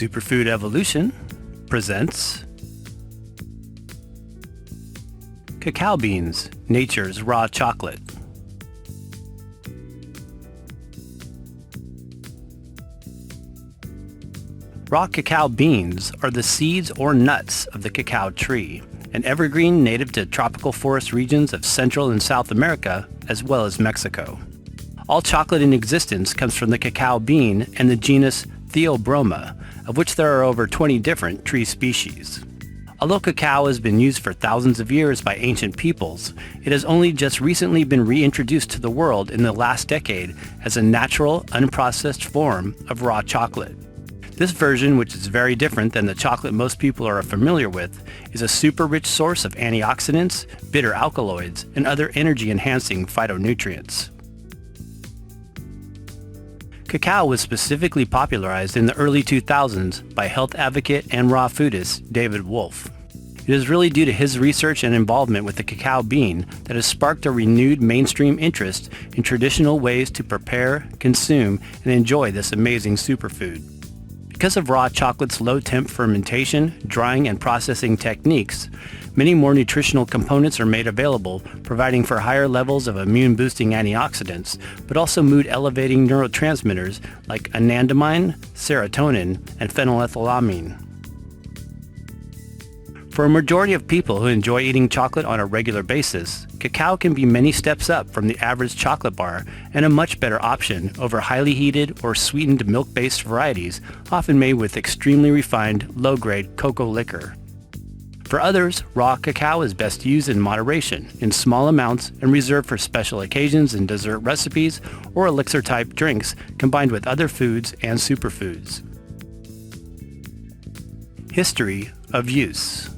Superfood Evolution presents Cacao Beans, Nature's Raw Chocolate. Raw cacao beans are the seeds or nuts of the cacao tree, an evergreen native to tropical forest regions of Central and South America, as well as Mexico. All chocolate in existence comes from the cacao bean and the genus Theobroma, of which there are over 20 different tree species. Although cacao has been used for thousands of years by ancient peoples, it has only just recently been reintroduced to the world in the last decade as a natural, unprocessed form of raw chocolate. This version, which is very different than the chocolate most people are familiar with, is a super rich source of antioxidants, bitter alkaloids, and other energy-enhancing phytonutrients. Cacao was specifically popularized in the early 2000s by health advocate and raw foodist David Wolfe. It is really due to his research and involvement with the cacao bean that has sparked a renewed mainstream interest in traditional ways to prepare, consume, and enjoy this amazing superfood. Because of raw chocolate's low-temp fermentation, drying, and processing techniques, many more nutritional components are made available, providing for higher levels of immune-boosting antioxidants, but also mood-elevating neurotransmitters like anandamide, serotonin, and phenylethylamine. For a majority of people who enjoy eating chocolate on a regular basis, cacao can be many steps up from the average chocolate bar and a much better option over highly heated or sweetened milk-based varieties often made with extremely refined, low-grade cocoa liquor. For others, raw cacao is best used in moderation, in small amounts, and reserved for special occasions in dessert recipes or elixir-type drinks combined with other foods and superfoods. History of use.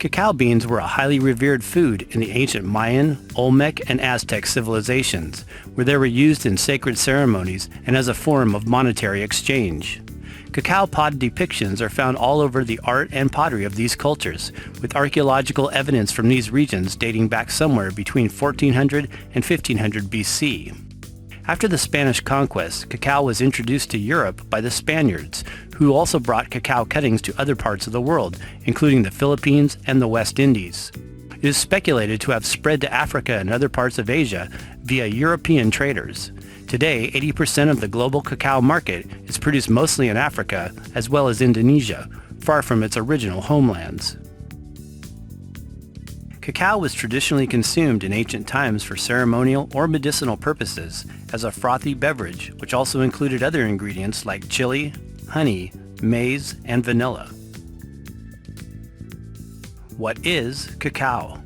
Cacao beans were a highly revered food in the ancient Mayan, Olmec, and Aztec civilizations, where they were used in sacred ceremonies and as a form of monetary exchange. Cacao pod depictions are found all over the art and pottery of these cultures, with archaeological evidence from these regions dating back somewhere between 1400 and 1500 BC. After the Spanish conquest, cacao was introduced to Europe by the Spaniards, who also brought cacao cuttings to other parts of the world, including the Philippines and the West Indies. It is speculated to have spread to Africa and other parts of Asia via European traders. Today, 80% of the global cacao market is produced mostly in Africa, as well as Indonesia, far from its original homelands. Cacao was traditionally consumed in ancient times for ceremonial or medicinal purposes as a frothy beverage, which also included other ingredients like chili, honey, maize, and vanilla. What is cacao?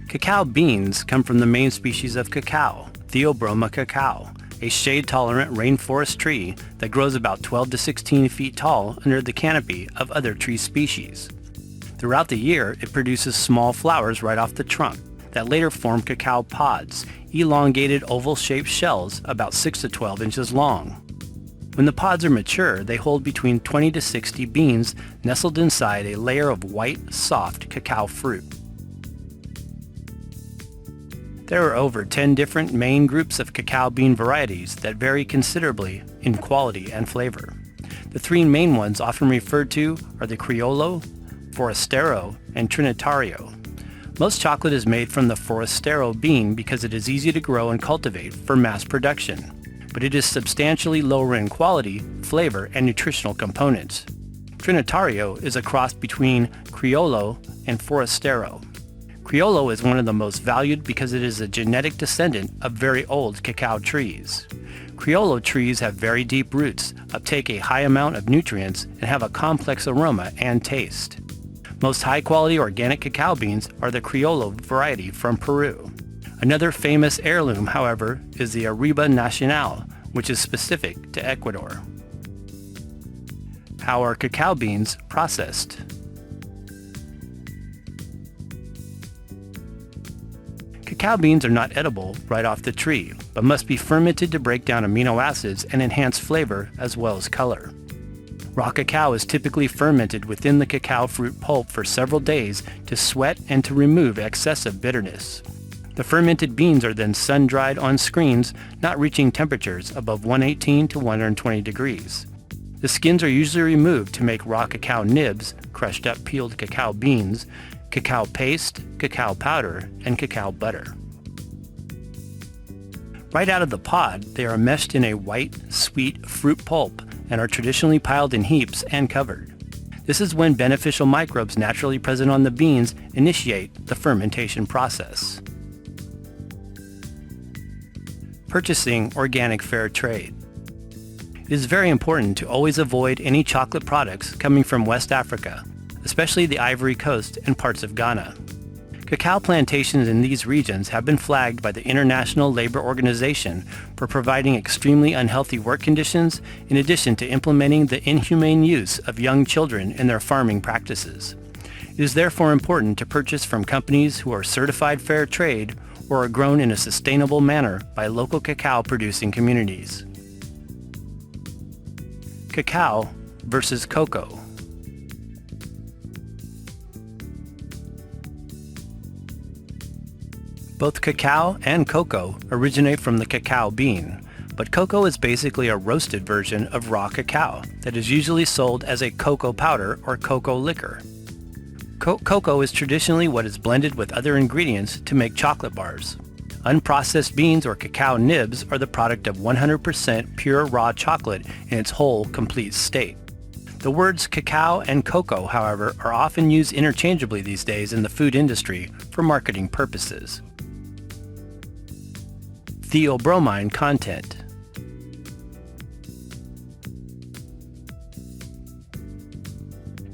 Cacao beans come from the main species of cacao, Theobroma cacao, a shade-tolerant rainforest tree that grows about 12 to 16 feet tall under the canopy of other tree species. Throughout the year, it produces small flowers right off the trunk that later form cacao pods, elongated oval-shaped shells about 6 to 12 inches long. When the pods are mature, they hold between 20 to 60 beans nestled inside a layer of white, soft cacao fruit. There are over 10 different main groups of cacao bean varieties that vary considerably in quality and flavor. The three main ones often referred to are the Criollo, Forastero, and Trinitario. Most chocolate is made from the Forastero bean because it is easy to grow and cultivate for mass production, but it is substantially lower in quality, flavor, and nutritional components. Trinitario is a cross between Criollo and Forastero. Criollo is one of the most valued because it is a genetic descendant of very old cacao trees. Criollo trees have very deep roots, uptake a high amount of nutrients, and have a complex aroma and taste. Most high-quality organic cacao beans are the Criollo variety from Peru. Another famous heirloom, however, is the Arriba Nacional, which is specific to Ecuador. How are cacao beans processed? Cacao beans are not edible right off the tree, but must be fermented to break down amino acids and enhance flavor as well as color. Raw cacao is typically fermented within the cacao fruit pulp for several days to sweat and to remove excessive bitterness. The fermented beans are then sun-dried on screens, not reaching temperatures above 118 to 120 degrees. The skins are usually removed to make raw cacao nibs, crushed up peeled cacao beans, cacao paste, cacao powder, and cacao butter. Right out of the pod, they are meshed in a white, sweet fruit pulp and are traditionally piled in heaps and covered. This is when beneficial microbes naturally present on the beans initiate the fermentation process. Purchasing organic fair trade. It is very important to always avoid any chocolate products coming from West Africa, especially the Ivory Coast and parts of Ghana. Cacao plantations in these regions have been flagged by the International Labor Organization for providing extremely unhealthy work conditions in addition to implementing the inhumane use of young children in their farming practices. It is therefore important to purchase from companies who are certified fair trade or are grown in a sustainable manner by local cacao producing communities. Cacao versus cocoa. Both cacao and cocoa originate from the cacao bean, but cocoa is basically a roasted version of raw cacao that is usually sold as a cocoa powder or cocoa liquor. Cocoa is traditionally what is blended with other ingredients to make chocolate bars. Unprocessed beans or cacao nibs are the product of 100% pure raw chocolate in its whole, complete state. The words cacao and cocoa, however, are often used interchangeably these days in the food industry for marketing purposes. Theobromine content.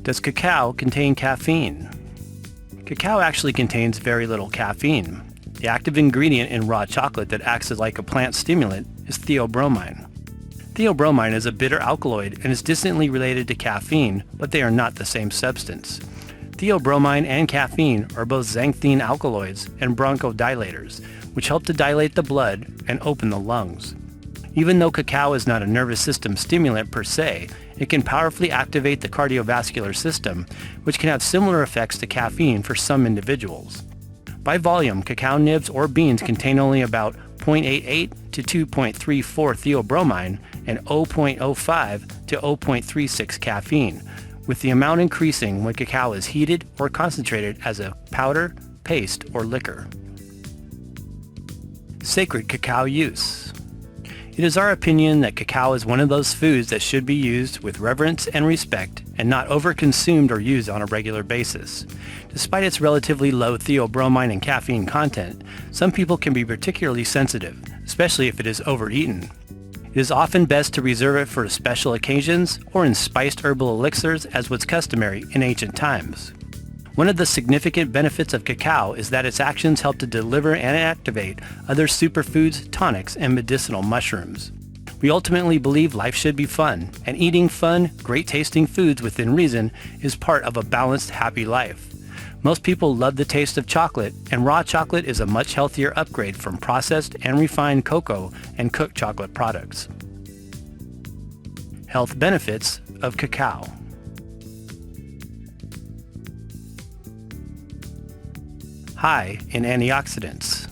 Does cacao contain caffeine? Cacao actually contains very little caffeine. The active ingredient in raw chocolate that acts as like a plant stimulant is theobromine. Theobromine is a bitter alkaloid and is distantly related to caffeine, but they are not the same substance. Theobromine and caffeine are both xanthine alkaloids and bronchodilators, which help to dilate the blood and open the lungs. Even though cacao is not a nervous system stimulant per se, it can powerfully activate the cardiovascular system, which can have similar effects to caffeine for some individuals. By volume, cacao nibs or beans contain only about 0.88 to 2.34 theobromine and 0.05 to 0.36 caffeine, with the amount increasing when cacao is heated or concentrated as a powder, paste, or liquor. Sacred cacao use. It is our opinion that cacao is one of those foods that should be used with reverence and respect and not overconsumed or used on a regular basis. Despite its relatively low theobromine and caffeine content, some people can be particularly sensitive, especially if it is overeaten. It is often best to reserve it for special occasions or in spiced herbal elixirs as was customary in ancient times. One of the significant benefits of cacao is that its actions help to deliver and activate other superfoods, tonics, and medicinal mushrooms. We ultimately believe life should be fun, and eating fun, great-tasting foods within reason is part of a balanced, happy life. Most people love the taste of chocolate, and raw chocolate is a much healthier upgrade from processed and refined cocoa and cooked chocolate products. Health benefits of cacao. High in antioxidants.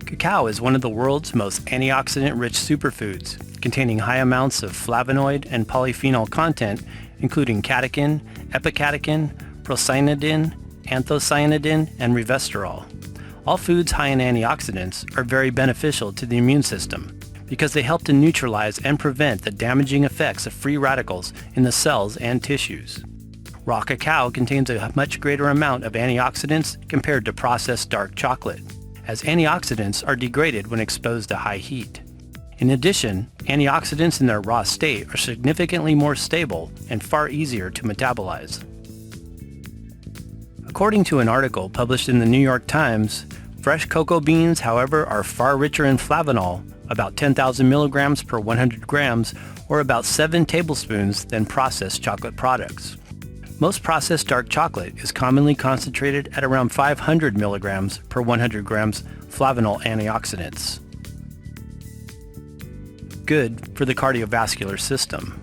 Cacao is one of the world's most antioxidant-rich superfoods, containing high amounts of flavonoid and polyphenol content, including catechin, epicatechin, procyanidin, anthocyanidin, and resveratrol. All foods high in antioxidants are very beneficial to the immune system because they help to neutralize and prevent the damaging effects of free radicals in the cells and tissues. Raw cacao contains a much greater amount of antioxidants compared to processed dark chocolate, as antioxidants are degraded when exposed to high heat. In addition, antioxidants in their raw state are significantly more stable and far easier to metabolize. According to an article published in the New York Times, fresh cocoa beans, however, are far richer in flavanol, about 10,000 milligrams per 100 grams, or about 7 tablespoons than processed chocolate products. Most processed dark chocolate is commonly concentrated at around 500 milligrams per 100 grams flavanol antioxidants. good for the cardiovascular system.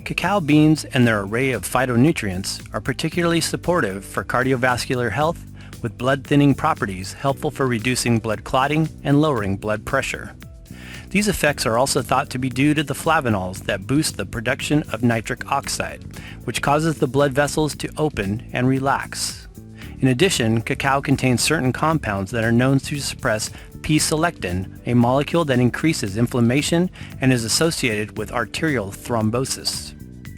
Cacao beans and their array of phytonutrients are particularly supportive for cardiovascular health, with blood-thinning properties helpful for reducing blood clotting and lowering blood pressure. These effects are also thought to be due to the flavonols that boost the production of nitric oxide, which causes the blood vessels to open and relax. In addition, cacao contains certain compounds that are known to suppress p-selectin, a molecule that increases inflammation and is associated with arterial thrombosis.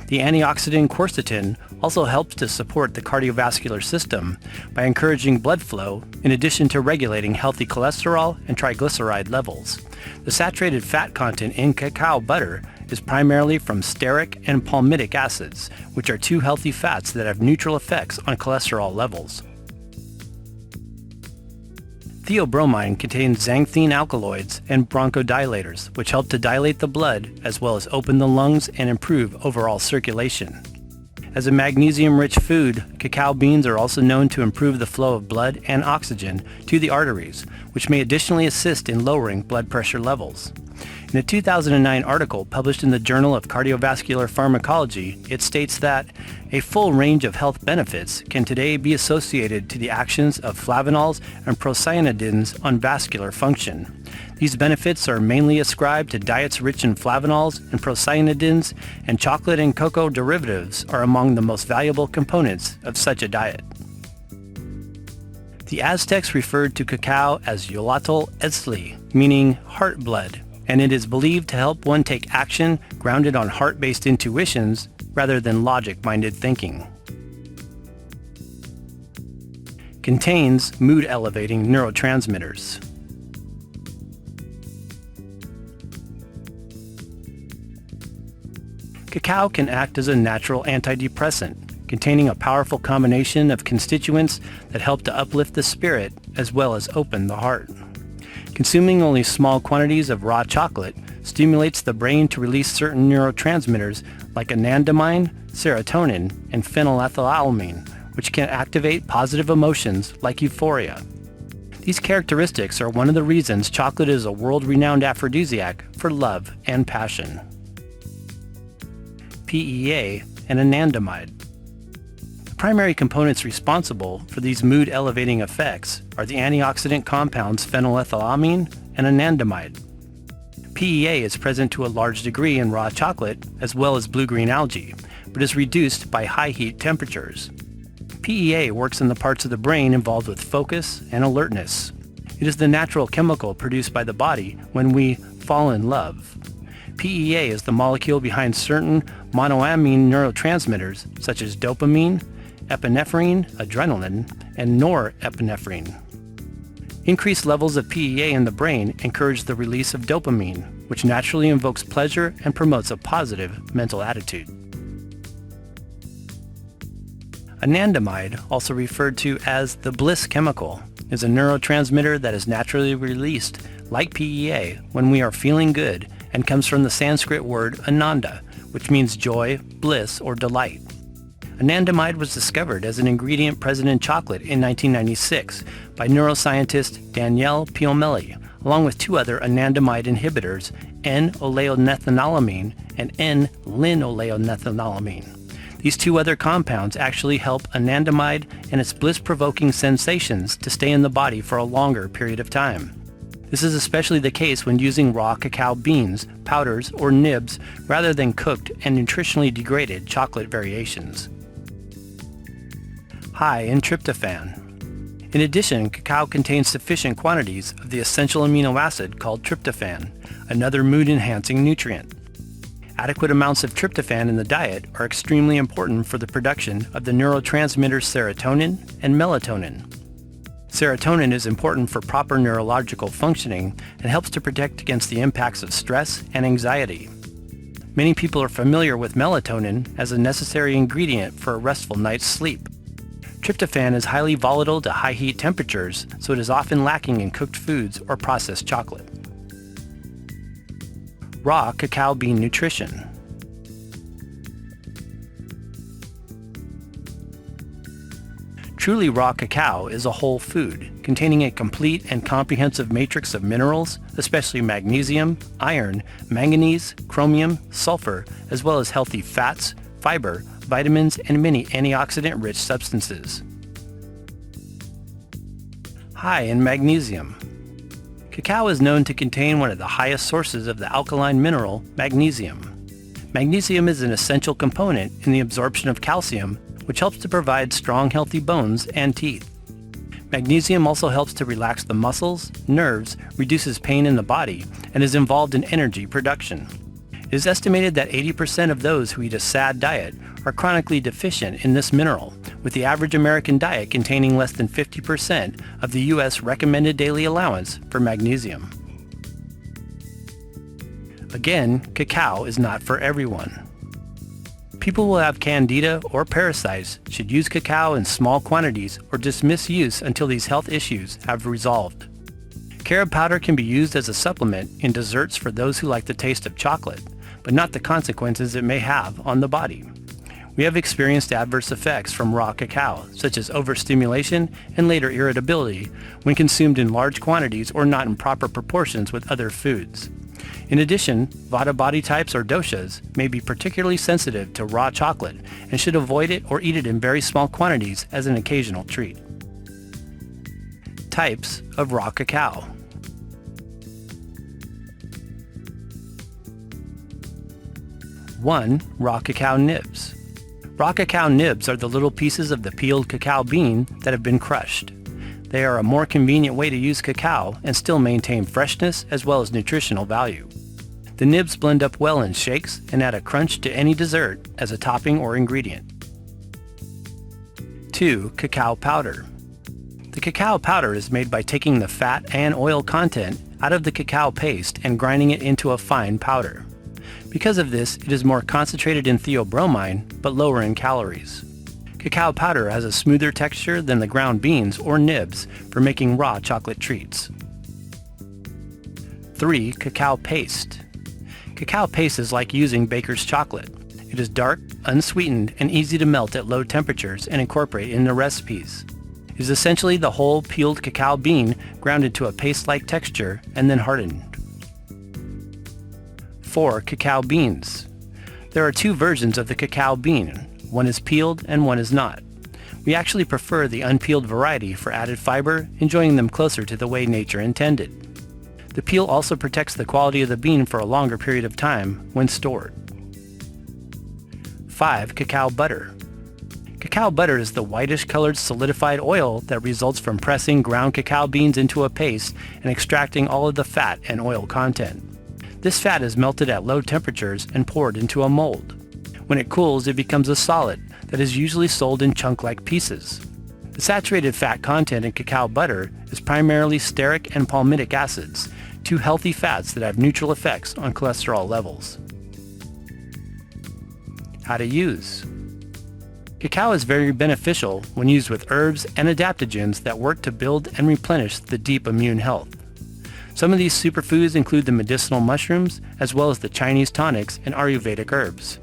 The antioxidant quercetin also helps to support the cardiovascular system by encouraging blood flow in addition to regulating healthy cholesterol and triglyceride levels. The saturated fat content in cacao butter is primarily from stearic and palmitic acids, which are two healthy fats that have neutral effects on cholesterol levels. Theobromine contains xanthine alkaloids and bronchodilators, which help to dilate the blood as well as open the lungs and improve overall circulation. As a magnesium-rich food, cacao beans are also known to improve the flow of blood and oxygen to the arteries, which may additionally assist in lowering blood pressure levels. In a 2009 article published in the Journal of Cardiovascular Pharmacology, it states that a full range of health benefits can today be associated to the actions of flavonols and procyanidins on vascular function. These benefits are mainly ascribed to diets rich in flavonols and procyanidins, and chocolate and cocoa derivatives are among the most valuable components of such a diet. The Aztecs referred to cacao as yolotl etzli, meaning heart blood, and it is believed to help one take action grounded on heart-based intuitions rather than logic-minded thinking. Contains mood-elevating neurotransmitters. Cacao can act as a natural antidepressant, containing a powerful combination of constituents that help to uplift the spirit as well as open the heart. Consuming only small quantities of raw chocolate stimulates the brain to release certain neurotransmitters like anandamide, serotonin, and phenylethylamine, which can activate positive emotions like euphoria. These characteristics are one of the reasons chocolate is a world-renowned aphrodisiac for love and passion. PEA and anandamide. The primary components responsible for these mood-elevating effects are the antioxidant compounds phenylethylamine and anandamide. PEA is present to a large degree in raw chocolate as well as blue-green algae, but is reduced by high heat temperatures. PEA works in the parts of the brain involved with focus and alertness. It is the natural chemical produced by the body when we fall in love. PEA is the molecule behind certain monoamine neurotransmitters such as dopamine, epinephrine, adrenaline, and norepinephrine. Increased levels of PEA in the brain encourage the release of dopamine, which naturally invokes pleasure and promotes a positive mental attitude. Anandamide, also referred to as the bliss chemical, is a neurotransmitter that is naturally released, like PEA, when we are feeling good and comes from the Sanskrit word ananda, which means joy, bliss, or delight. Anandamide was discovered as an ingredient present in chocolate in 1996 by neuroscientist Danielle Piomelli, along with two other anandamide inhibitors, N-oleonethanolamine and N-linoleonethanolamine. These two other compounds actually help anandamide and its bliss-provoking sensations to stay in the body for a longer period of time. This is especially the case when using raw cacao beans, powders, or nibs rather than cooked and nutritionally degraded chocolate variations. High in tryptophan. In addition, cacao contains sufficient quantities of the essential amino acid called tryptophan, another mood-enhancing nutrient. Adequate amounts of tryptophan in the diet are extremely important for the production of the neurotransmitters serotonin and melatonin. Serotonin is important for proper neurological functioning and helps to protect against the impacts of stress and anxiety. Many people are familiar with melatonin as a necessary ingredient for a restful night's sleep. Tryptophan is highly volatile to high heat temperatures, so it is often lacking in cooked foods or processed chocolate. Raw cacao bean nutrition. Truly raw cacao is a whole food, containing a complete and comprehensive matrix of minerals, especially magnesium, iron, manganese, chromium, sulfur, as well as healthy fats, fiber, vitamins, and many antioxidant-rich substances. High in magnesium. Cacao is known to contain one of the highest sources of the alkaline mineral, magnesium. Magnesium is an essential component in the absorption of calcium, which helps to provide strong, healthy bones and teeth. Magnesium also helps to relax the muscles, nerves, reduces pain in the body, and is involved in energy production. It is estimated that 80% of those who eat a SAD diet are chronically deficient in this mineral, with the average American diet containing less than 50% of the U.S. recommended daily allowance for magnesium. Again, cacao is not for everyone. People who have candida or parasites should use cacao in small quantities or dismiss use until these health issues have resolved. Carob powder can be used as a supplement in desserts for those who like the taste of chocolate, but not the consequences it may have on the body. We have experienced adverse effects from raw cacao, such as overstimulation and later irritability, when consumed in large quantities or not in proper proportions with other foods. In addition, Vata body types or doshas may be particularly sensitive to raw chocolate and should avoid it or eat it in very small quantities as an occasional treat. Types of raw cacao. One, raw cacao nibs. Raw cacao nibs are the little pieces of the peeled cacao bean that have been crushed. They are a more convenient way to use cacao and still maintain freshness as well as nutritional value. The nibs blend up well in shakes and add a crunch to any dessert as a topping or ingredient. 2. Cacao powder. The cacao powder is made by taking the fat and oil content out of the cacao paste and grinding it into a fine powder. Because of this, it is more concentrated in theobromine, but lower in calories. Cacao powder has a smoother texture than the ground beans or nibs for making raw chocolate treats. 3. Cacao paste. Cacao paste is like using baker's chocolate. It is dark, unsweetened, and easy to melt at low temperatures and incorporate into recipes. It is essentially the whole peeled cacao bean ground into a paste-like texture and then hardened. 4. Cacao beans. There are two versions of the cacao bean. One is peeled and one is not. We actually prefer the unpeeled variety for added fiber, enjoying them closer to the way nature intended. The peel also protects the quality of the bean for a longer period of time when stored. 5. Cacao butter. Cacao butter is the whitish-colored solidified oil that results from pressing ground cacao beans into a paste and extracting all of the fat and oil content. This fat is melted at low temperatures and poured into a mold. When it cools, it becomes a solid that is usually sold in chunk-like pieces. The saturated fat content in cacao butter is primarily stearic and palmitic acids, two healthy fats that have neutral effects on cholesterol levels. How to use. Cacao is very beneficial when used with herbs and adaptogens that work to build and replenish the deep immune health. Some of these superfoods include the medicinal mushrooms as well as the Chinese tonics and Ayurvedic herbs.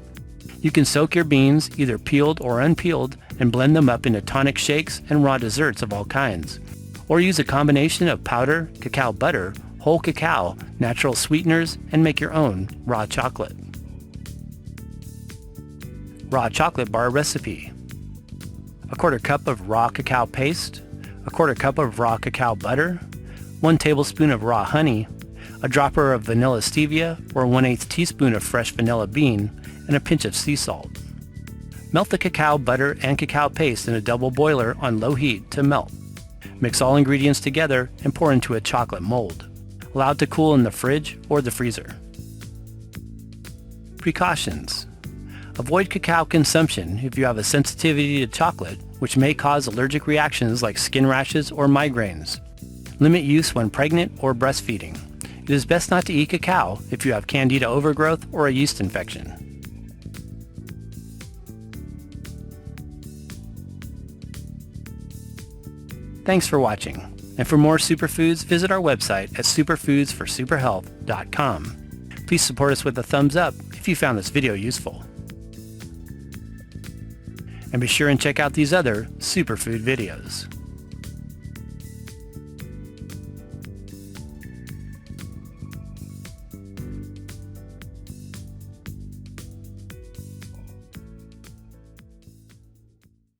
You can soak your beans, either peeled or unpeeled, and blend them up into tonic shakes and raw desserts of all kinds. Or use a combination of powder, cacao butter, whole cacao, natural sweeteners, and make your own raw chocolate. Raw chocolate bar recipe. A quarter cup of raw cacao paste, a quarter cup of raw cacao butter, 1 tablespoon of raw honey, a dropper of vanilla stevia or 1/8 teaspoon of fresh vanilla bean, and a pinch of sea salt. Melt the cacao butter and cacao paste in a double boiler on low heat to melt. Mix all ingredients together and pour into a chocolate mold. Allow it to cool in the fridge or the freezer. Precautions. Avoid cacao consumption if you have a sensitivity to chocolate, which may cause allergic reactions like skin rashes or migraines. Limit use when pregnant or breastfeeding. It is best not to eat cacao if you have candida overgrowth or a yeast infection. Thanks for watching. And for more superfoods, visit our website at superfoodsforsuperhealth.com. Please support us with a thumbs up if you found this video useful. And be sure and check out these other superfood videos.